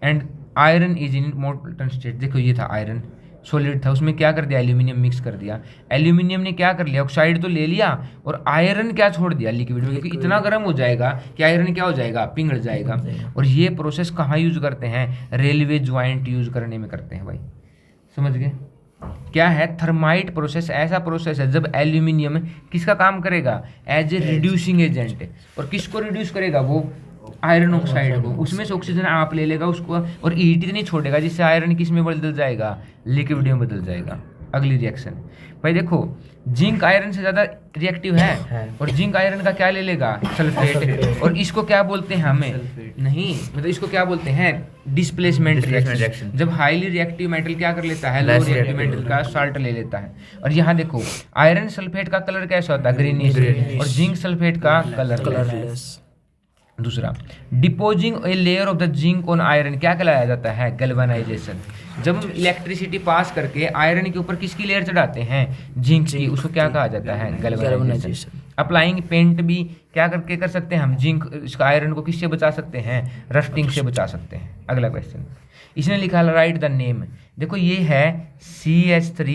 and iron is in molten state. देखो ये था आयरन, सॉलिड था, उसमें क्या कर दिया, एल्यूमिनियम मिक्स कर दिया। एल्यूमिनियम ने क्या कर लिया, ऑक्साइड तो ले लिया और आयरन क्या छोड़ दिया, लिक्विड में, क्योंकि इतना गर्म हो जाएगा कि आयरन क्या हो जाएगा, पिघल जाएगा। और ये प्रोसेस कहाँ यूज करते हैं, रेलवे ज्वाइंट यूज करने में करते हैं भाई, समझ गए। क्या है थर्माइट प्रोसेस, ऐसा प्रोसेस है जब एल्यूमिनियम किसका काम करेगा, एज ए रिड्यूसिंग एजेंट। और किसको रिड्यूस करेगा, वो आयरन ऑक्साइड को, उसमें से ऑक्सीजन आप ले लेगा उसको और हीट इतनी छोड़ेगा जिससे आयरन किस में बदल जाएगा, लिक्विड में बदल जाएगा। अगली रिएक्शन भाई देखो, जिंक आयरन से ज़्यादा रिएक्टिव है और जिंक आयरन का क्या ले लेगा, सल्फेट। और इसको क्या बोलते हैं हमें, नहीं मतलब इसको क्या बोलते हैं, डिस्प्लेसमेंट रिएक्शन। जब हाईली रिएक्टिव मेटल क्या कर लेता है, लो रिएक्टिव मेटल का साल्ट ले लेता है। और यहाँ देखो आयरन सल्फेट का कलर कैसा होता है, ग्रीनिश, और जिंक सल्फेट का कलरलेस। दूसरा, depositing a layer of the zinc on iron क्या कहलाया जाता है, गैल्वेनाइजेशन। जब हम इलेक्ट्रिसिटी पास करके आयरन के ऊपर किसकी लेयर चढ़ाते हैं, जिंक की, उसको क्या कहा जाता है, गैल्वेनाइजेशन। अप्लाइंग पेंट भी क्या करके कर सकते हैं हम, जिंक इसका आयरन को किससे बचा सकते हैं, रस्टिंग से बचा सकते हैं। अगला क्वेश्चन, इसने लिखा राइट द नेम। देखो ये है CH3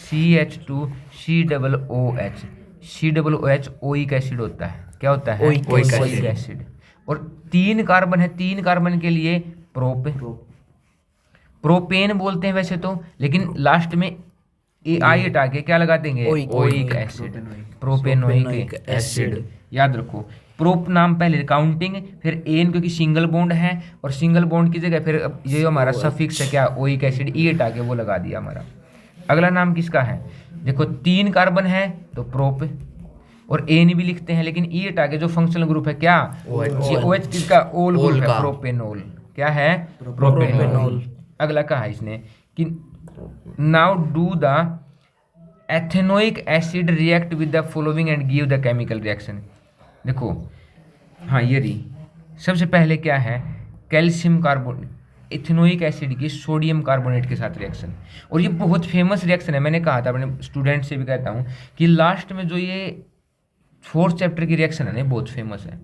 CH2 COOH। COOH oic acid होता है, क्या होता है, ओइक एसिड। और 3 कार्बन है, 3 कार्बन के लिए प्रोपेन बोलते हैं वैसे तो, लेकिन लास्ट में AI हटा के क्या लगा देंगे, ओइक एसिड, प्रोपेनोइक एसिड। याद रखो, प्रोप नाम पहले काउंटिंग, फिर एन क्योंकि सिंगल बॉन्ड है, और सिंगल बॉन्ड की जगह फिर ये हमारा सफिक्स है क्या, ओइक एसिड, ई हटा के वो लगा दिया हमारा। अगला नाम किसका है, देखो 3 कार्बन है तो प्रोप, और एन भी लिखते हैं, लेकिन ई हटा के जो फंक्शनल ग्रुप है क्या, OH किसका, ओल ग्रुप है, प्रोपेनोल। क्या है, प्रोपेनोल। अगला कहा इसने कि now do the ethanoic acid react with the following and give the chemical reaction. देखो हाँ ये रही, सबसे पहले क्या है, कैल्शियम कार्बोनेट इथेनोइक एसिड की सोडियम कार्बोनेट के साथ रिएक्शन। और ये बहुत फेमस रिएक्शन है, मैंने कहा था अपने स्टूडेंट से भी कहता हूँ कि लास्ट में जो ये 4th चैप्टर की रिएक्शन है ना, बहुत फेमस है,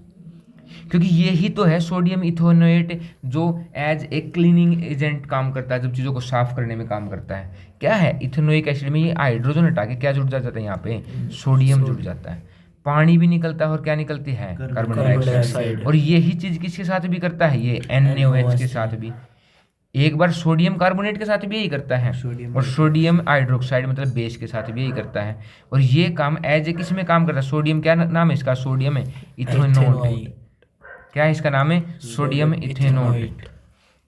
क्योंकि यही तो है सोडियम इथेनोएट जो एज ए क्लीनिंग एजेंट काम करता है, जब चीज़ों को साफ करने में काम करता है। क्या है, इथेनोइक एसिड में ये हाइड्रोजन हटा के क्या जुड़ जाता है, यहाँ पे सोडियम जुड़ जाता है, पानी भी निकलता है और क्या निकलती है, कार्बन डाइऑक्साइड। और यही चीज़ किसके साथ भी करता है, ये NaOH के साथ भी, एक बार सोडियम कार्बोनेट के साथ भी यही करता है, और सोडियम हाइड्रोक्साइड मतलब बेस के साथ भी यही करता है। और ये काम एज ए किस में काम करता है, सोडियम क्या नाम है इसका, सोडियम है इथेनोएट। क्या है इसका नाम है, सोडियम इथेनोएट।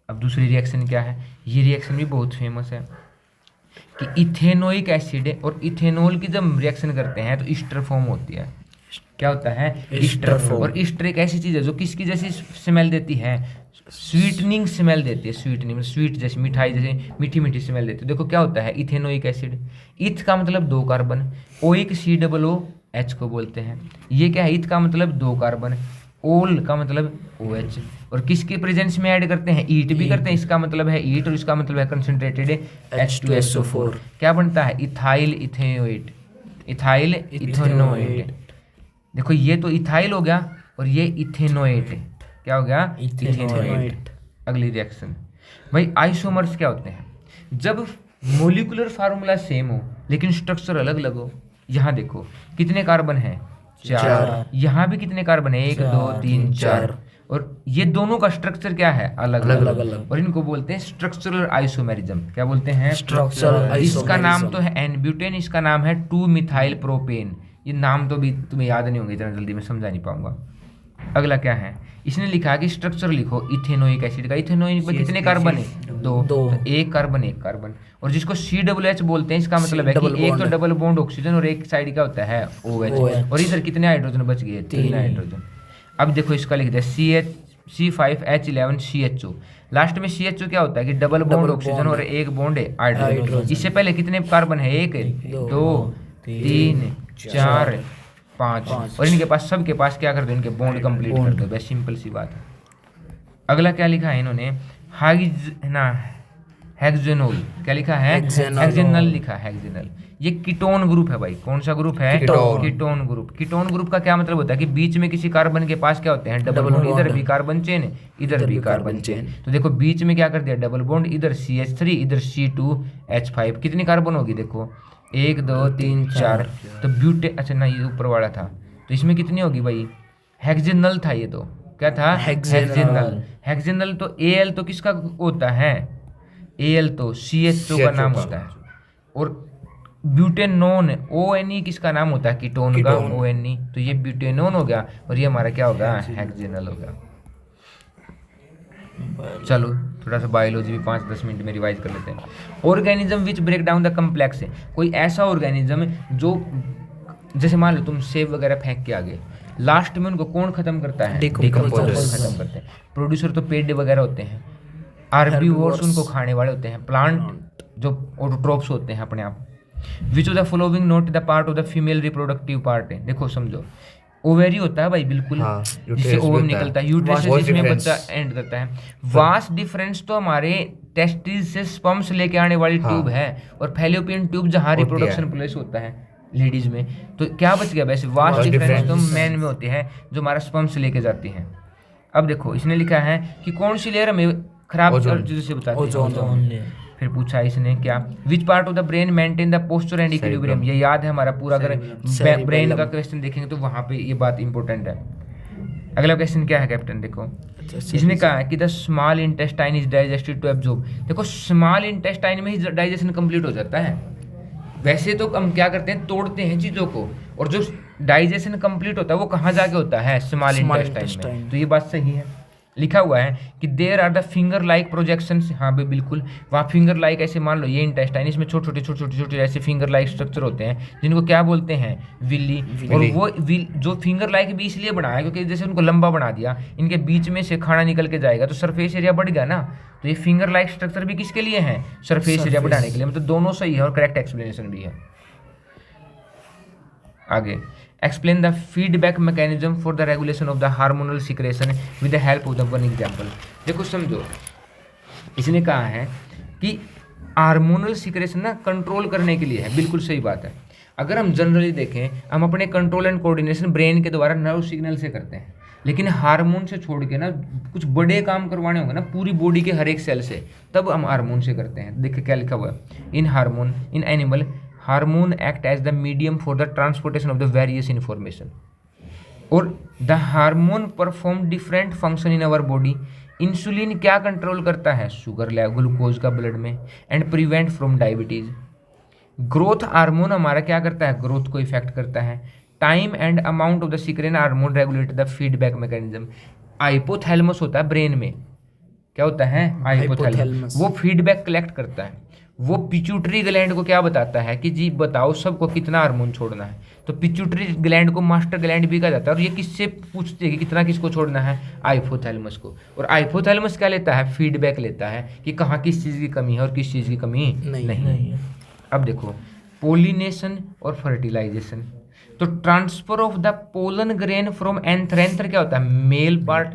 अब दूसरी रिएक्शन क्या है, ये रिएक्शन भी बहुत फेमस है कि इथेनोइक एसिड और इथेनॉल की जब रिएक्शन करते हैं तो ईस्टर फॉर्म होती है। क्या होता है, ईस्टर। और ईस्टर एक ऐसी चीज है जो किसकी जैसी स्मेल देती है, स्वीटनिंग स्मेल देती है, स्वीटनिंग स्वीट जैसी मिठाई जैसे मीठी मीठी स्मेल देती है। देखो क्या होता है, इथेनोइक एसिड। इथ का मतलब 2 कार्बन, ओइक COOH को बोलते हैं। ये क्या है, इथ का मतलब 2 कार्बन, ओल का मतलब OH। और किसके प्रेजेंस में ऐड करते हैं, ईट भी करते हैं, इसका मतलब है ईट और इसका मतलब है कंसंट्रेटेड H2SO4। क्या बनता है, इथाइल इथेनोएट, इथाइल इथेनोएट। देखो ये तो इथाइल हो गया और ये इथेनोएट, क्या हो गया, इथेनोएट। अगली रिएक्शन भाई, आइसोमर्स क्या होते हैं, जब मोलिकुलर फार्मूला सेम हो लेकिन स्ट्रक्चर अलग अलग हो। यहाँ देखो कितने कार्बन हैं, 4। यहाँ भी कितने कार्बन है, 1 2 3 4। और ये दोनों का स्ट्रक्चर क्या है, अलग अलग। और इनको बोलते हैं स्ट्रक्चरल आइसोमेरिज्म। क्या बोलते हैं, स्ट्रक्चरल। इसका नाम तो है एन-ब्यूटेन, इसका नाम है 2-मिथाइल प्रोपेन। ये नाम तो भी तुम्हें याद नहीं होंगे, इतना जल्दी मैं समझा नहीं पाऊंगा। अगला क्या है, इसने लिखा कि स्ट्रक्चर लिखो इथेनोइक एसिड का। इथेनोइक में कितने कार्बन है, 2। तो 1 कार्बन 1 कार्बन। और जिसको COOH बोलते हैं, इसका मतलब है कि एक तो डबल बॉन्ड ऑक्सीजन और एक साइड क्या होता है, OH। और इधर कितने हाइड्रोजन बच गए, 3 हाइड्रोजन। अब देखो इसका लिख दिया C5H11CHO। लास्ट में CHO क्या होता है कि डबल बॉन्ड ऑक्सीजन और एक बॉन्ड है हाइड्रोजन। इससे पहले कितने कार्बन है, 1 2 3 4 5। और इनके पास सबके पास क्या कर दो, इनके बॉन्ड कंप्लीट कर दो, बस सिंपल सी बात है। अगला क्या लिखा है इन्होंने, हेक्सेनोल। क्या लिखा है, हेक्सेनल लिखा है, हेक्सेनल। ये कीटोन ग्रुप है भाई, कौन सा ग्रुप है, कीटोन ग्रुप। कीटोन ग्रुप का क्या मतलब होता है कि बीच में किसी कार्बन के पास क्या होते हैं, डबल बॉन्ड। इधर भी कार्बन चेन, इधर भी कार्बन चेन। तो देखो बीच में क्या कर दिया, डबल बॉन्ड, इधर CH3 इधर C2H5। कितनी कार्बन होगी, देखो 1 2 3 4। तो ब्यूटे, अच्छा ना ये ऊपर वाला था, तो इसमें कितनी होगी भाई, हेक्सेनल था ये तो, क्या था, हेक्सेनल। हेक्सेनल तो Al तो किसका होता है, Al तो CHO का नाम होता है। और ब्यूटेनोन ONE किसका नाम होता है, कीटोन का ONE। तो ये ब्यूटेनोन हो गया और ये हमारा क्या होगा, हेक्सेनल हो गया। चलो थोड़ा सा बायोलॉजी भी 5-10 मिनट में रिवाइज कर लेते हैं। Organism which break down the complex है, कोई ऐसा ऑर्गेनिज्म जो, जैसे मान लो तुम सेब वगैरह फेंक के आ गए, लास्ट में उनको कौन खत्म करता है, डिकम्पोजर्स खत्म करते हैं। प्रोड्यूसर तो पेड़ वगैरह होते हैं, आर्बीवोर्स उनको खाने वाले होते हैं, प्लांट जो ऑटोट्रोप्स होते हैं अपने आप। विच of the following not the part of the female reproductive part है, देखो समझो, ओवेरी होता है भाई बिल्कुल, जिससे ओवम निकलता है, यूट्रस जिसमें बच्चा एंड करता है। वास्ट डिफरेंस तो हमारे टेस्टिस से स्पर्म्स लेके आने वाली ट्यूब है, और फैलोपियन ट्यूब जहाँ रिप्रोडक्शन प्लेस होता है लेडीज में। तो क्या बच गया वैसे, वास्ट डिफरेंस तो मैन में होते हैं जो हमारा स्पर्म्स लेके जाते हैं। अब देखो इसने लिखा है कि कौन सी लेयर हमें खराब चीजों से बताती है, ओजोन। फिर पूछा इसने क्या, which part of the brain maintain the posture and equilibrium. ये याद है हमारा पूरा, अगर ब्रेन का क्वेश्चन देखेंगे तो वहां पे ये बात इंपॉर्टेंट है। अगला क्वेश्चन क्या है कैप्टन, देखो इसने कहा है कि the small intestine is digested to absorb. देखो स्मॉल इंटेस्टाइन में ही डाइजेशन कंप्लीट हो जाता है। वैसे तो हम क्या करते हैं, तोड़ते हैं चीजों को, और जो डाइजेशन कंप्लीट होता है वो कहाँ जाके होता है, स्मॉल इंटेस्टाइन में। तो ये बात सही है। लिखा हुआ है कि there are the finger like projections. हाँ भाई बिल्कुल, वहाँ फिंगर लाइक, ऐसे मान लो ये इंटेस्टाइन, इसमें छोटे छोटे ऐसे फिंगर लाइक स्ट्रक्चर होते हैं जिनको क्या बोलते हैं, विली। और वो जो फिंगर लाइक भी इसलिए बना है क्योंकि जैसे उनको लंबा बना दिया, इनके बीच में से खाना निकल के जाएगा तो सरफेस एरिया बढ़ गया ना। तो ये फिंगर लाइक स्ट्रक्चर भी किसके लिए है, सरफेस एरिया बढ़ाने के लिए। मतलब दोनों सही है और करेक्ट एक्सप्लेनेशन भी है। आगे, explain the feedback mechanism for the regulation of the hormonal secretion with the help of the one example। देखो समझो, इसने कहा है कि हार्मोनल सिक्रेशन ना कंट्रोल करने के लिए है, बिल्कुल सही बात है। अगर हम जनरली देखें, हम अपने कंट्रोल एंड कोऑर्डिनेशन ब्रेन के द्वारा नर्व सिग्नल से करते हैं, लेकिन हार्मोन से छोड़ के ना कुछ बड़े काम करवाने होंगे ना पूरी बॉडी के हर एक सेल से, तब हम हार्मोन से करते हैं। देखिए क्या लिखा हुआ है, in animal hormone act as the medium for the transportation of the various information, और the hormone perform different function in our body. Insulin क्या कंट्रोल करता है, शुगर लेवल, ग्लूकोज का ब्लड में, and prevent from diabetes. Growth hormone हमारा क्या करता है, ग्रोथ को इफेक्ट करता है। Time and amount of the secretion hormone regulate the feedback mechanism. Hypothalamus होता है ब्रेन में, क्या होता है, हाइपोथैलेमस, वो फीडबैक कलेक्ट करता है। वो पिट्यूटरी ग्लैंड को क्या बताता है कि जी बताओ सबको कितना हार्मोन छोड़ना है। तो पिट्यूटरी ग्लैंड को मास्टर ग्लैंड भी कहा जाता है। और ये किससे पूछते हैं कि कितना किसको छोड़ना है? हाइपोथैलेमस को। और हाइपोथैलेमस क्या लेता है? फीडबैक लेता है कि कहाँ किस चीज़ की कमी है और किस चीज़ की कमी नहीं। अब देखो पोलिनेशन और फर्टिलाइजेशन। तो transfer of the pollen grain from anther क्या होता है? Male part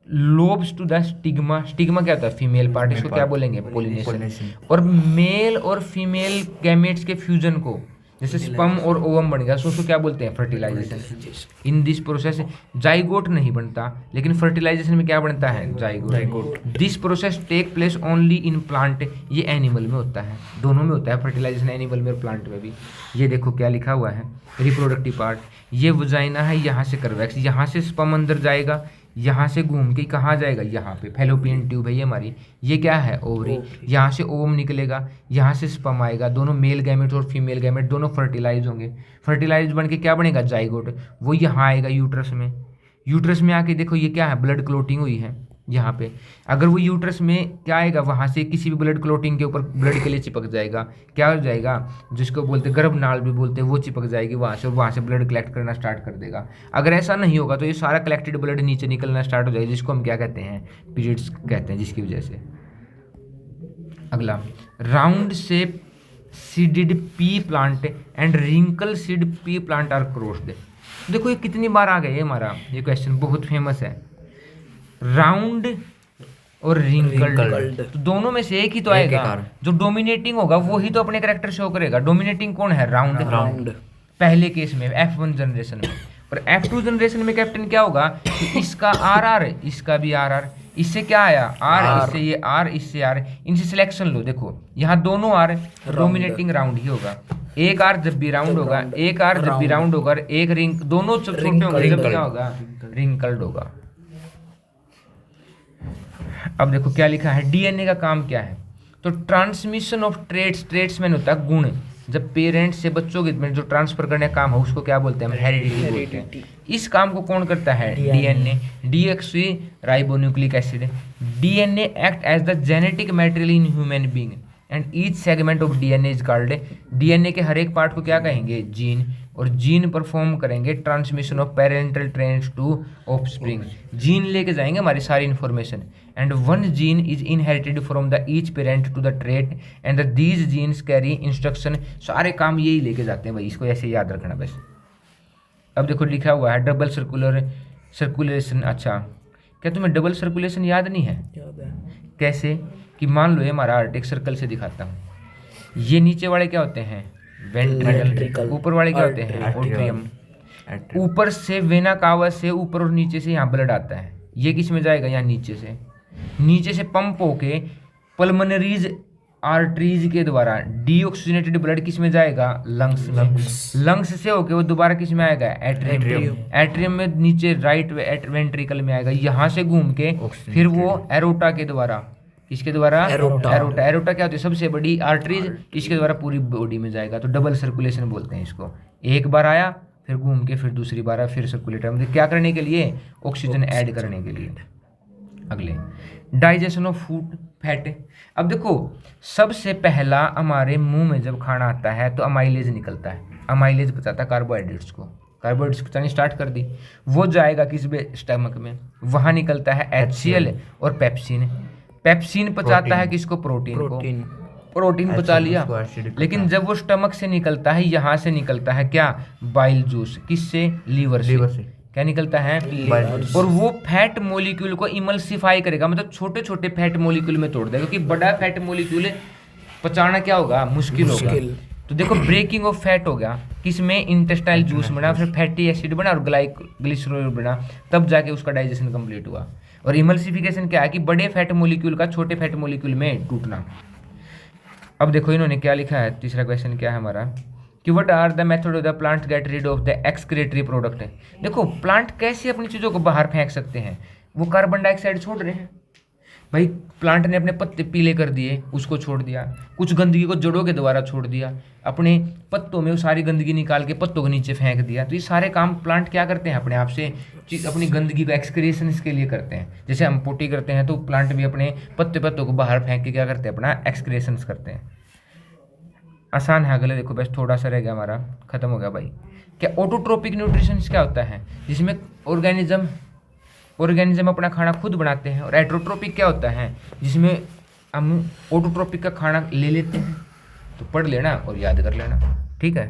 lobes to the stigma. Stigma क्या होता है? Female part. इसको क्या बोलेंगे? पोलिनेशन। और मेल और फीमेल गैमेट्स के फ्यूजन को, जैसे स्पर्म और ओवम बन गया, सो उसको क्या बोलते हैं? Fertilization. In this process zygote नहीं बनता, लेकिन फर्टिलाइजेशन में क्या बनता है? Zygote. This process take place only in plant. ये एनिमल में होता है, दोनों में होता है फर्टिलाइजेशन, एनिमल में और प्लांट में भी। ये देखो क्या लिखा हुआ है, रिप्रोडक्टिव पार्ट। ये वजाइना है, यहाँ से करवैक्स, यहाँ से स्पर्म अंदर जाएगा, यहाँ से घूम के कहाँ जाएगा? यहाँ पे फैलोपियन ट्यूब है ये हमारी। ये क्या है? ओवरी। यहाँ से ओवम निकलेगा, यहाँ से स्पर्म आएगा, दोनों मेल गैमेट और फीमेल गैमेट दोनों फर्टिलाइज होंगे। फर्टिलाइज बन के क्या बनेगा? जाइगोट। वो यहाँ आएगा यूट्रस में। यूट्रस में आके देखो ये क्या है? ब्लड क्लोटिंग हुई है यहाँ पे। अगर वो यूट्रस में क्या आएगा? वहाँ से किसी भी ब्लड क्लोटिंग के ऊपर ब्लड के लिए चिपक जाएगा, क्या हो जाएगा? जिसको बोलते गर्भनाल भी बोलते हैं, वो चिपक जाएगी वहाँ से, और वहाँ से ब्लड कलेक्ट करना स्टार्ट कर देगा। अगर ऐसा नहीं होगा तो ये सारा कलेक्टेड ब्लड नीचे निकलना स्टार्ट हो जाएगा, जिसको हम क्या कहते हैं? पीरियड्स कहते हैं, जिसकी वजह से। अगला, round shape seeded pea plant and wrinkle seed pea plant are crossed. देखो ये कितनी बार आ गया ये हमारा, ये क्वेश्चन बहुत फेमस है। राउंड और रिंकल्ड, तो दोनों में से एक ही तो आएगा। जो डोमिनेटिंग होगा वो ही तो अपने कैरेक्टर शो करेगा। डोमिनेटिंग कौन है? राउंड। पहले केस में F1 जनरेशन में। और F2 जनरेशन में कैप्टन क्या होगा कि इसका RR, इसका भी RR, इससे क्या आया? R, इससे ये R, इससे R, इनसे सिलेक्शन लो। देखो यहाँ दोनों R, डोमिनेटिंग राउंड ही होगा। एक R जब भी राउंड होगा, एक R जब भी राउंड होगा, एक रिंग, दोनों छोटे होंगे जब क्या होगा? रिंकल्ड होगा। अब देखो क्या लिखा है, डीएनए का काम क्या है? तो ट्रांसमिशन ऑफ ट्रेट्स में होता है गुण। जब पेरेंट्स से बच्चों के में जो ट्रांसफर करने का काम है उसको क्या बोलते हैं? हेरिडिटी बोलते हैं। इस काम को कौन करता है? DNA, deoxyribonucleic acid. DNA act as the genetic material in human being and each segment of DNA is called. DNA के हर एक पार्ट को क्या कहेंगे? जीन। और जीन परफॉर्म करेंगे transmission of parental trends to offspring. Gene लेके जाएंगे हमारी सारी information. And one gene is inherited from the each parent to the trait and these genes carry instruction. सारे काम यही लेके जाते हैं भाई, इसको ऐसे याद रखना बस। अब देखो लिखा हुआ है डबल सर्कुलेशन। अच्छा, क्या तुम्हें डबल सर्कुलेशन याद नहीं है? याद है। कैसे? कि मान लो ये हमारा आर्ट, एक सर्कल से दिखाता हूँ। ये नीचे वाले क्या होते हैं? वेंट्रिकल। ऊपर वाले क्या होते हैं? एट्रियम। ऊपर से वेना कावा से ऊपर और नीचे से यहाँ ब्लड आता है। ये किस में जाएगा? यहाँ नीचे से पंप होके पल्मोनरीज आर्टरीज के द्वारा डीऑक्सीजनेटेड ब्लड किस में जाएगा? लंग्स से होके वो दोबारा किस में आएगा? एट्रियम में नीचे राइट वेंट्रिकल में आएगा। यहाँ से घूम के फिर वो एरोटा के द्वारा, किसके द्वारा? एरोटा क्या होती है? सबसे बड़ी आर्टरीज, इसके द्वारा पूरी बॉडी में जाएगा। तो डबल सर्कुलेशन बोलते हैं इसको। एक बार आया, फिर घूम के फिर दूसरी बार आया, फिर सर्कुलेटर में क्या करने के लिए? ऑक्सीजन ऐड करने के लिए। अगले, डाइजेशन ऑफ फूड फैट। अब देखो सबसे पहला हमारे मुंह में जब खाना आता है तो अमाइलेज निकलता है। अमाइलेज बताता है कार्बोहाइड्रेट्स को। कार्बोहाइड्रेट्स पचानी स्टार्ट कर दी, वो जाएगा किस में? स्टमक में। वहाँ निकलता है HCl और पेप्सिन। पेप्सिन पचाता है किसको? प्रोटीन को। प्रोटीन पचा लिया। लेकिन जब वो स्टमक से निकलता है, यहाँ से निकलता है क्या? Bile juice. किससे? लीवर से। क्या निकलता है? और वो फैट मोलिक्यूल को इमल्सिफाई करेगा, मतलब छोटे छोटे फैट मोलिक्यूल में तोड़ देगा, क्योंकि बड़ा फैट मोलिक्यूल पचाना क्या होगा? मुश्किल होगा। तो देखो ब्रेकिंग ऑफ फैट हो गया, किसमें? इंटेस्टाइल जूस बना, फिर फैटी एसिड बना और ग्लिसरॉल बना, तब जाके उसका डाइजेशन कंप्लीट हुआ। और इमल्सिफिकेशन क्या है? कि बड़े फैट मोलिक्यूल का छोटे फैट मोलिक्यूल में टूटना। अब देखो इन्होंने क्या लिखा है, तीसरा क्वेश्चन क्या है हमारा, कि what are the method of the plant get rid of the excretory product. देखो प्लांट कैसे अपनी चीज़ों को बाहर फेंक सकते हैं? वो कार्बन डाइऑक्साइड छोड़ रहे हैं। भाई प्लांट ने अपने पत्ते पीले कर दिए, उसको छोड़ दिया, कुछ गंदगी को जड़ों के द्वारा छोड़ दिया, अपने पत्तों में वो सारी गंदगी निकाल के पत्तों के नीचे फेंक दिया। तो ये सारे काम प्लांट क्या करते हैं, अपने आप से अपनी गंदगी को एक्सक्रीशन के लिए करते हैं। जैसे हम पोटी करते हैं तो प्लांट भी अपने पत्तों को बाहर फेंक के क्या करते हैं, अपना एक्सक्रीशन करते हैं। आसान है। अगले देखो, बस थोड़ा सा रह गया हमारा, खत्म हो गया भाई। क्या ऑटोट्रोपिक न्यूट्रिशन क्या होता है, जिसमें ऑर्गेनिज्म अपना खाना खुद बनाते हैं। और एट्रोट्रोपिक क्या होता है, जिसमें हम ऑटोट्रोपिक का खाना ले लेते हैं। तो पढ़ लेना और याद कर लेना, ठीक है।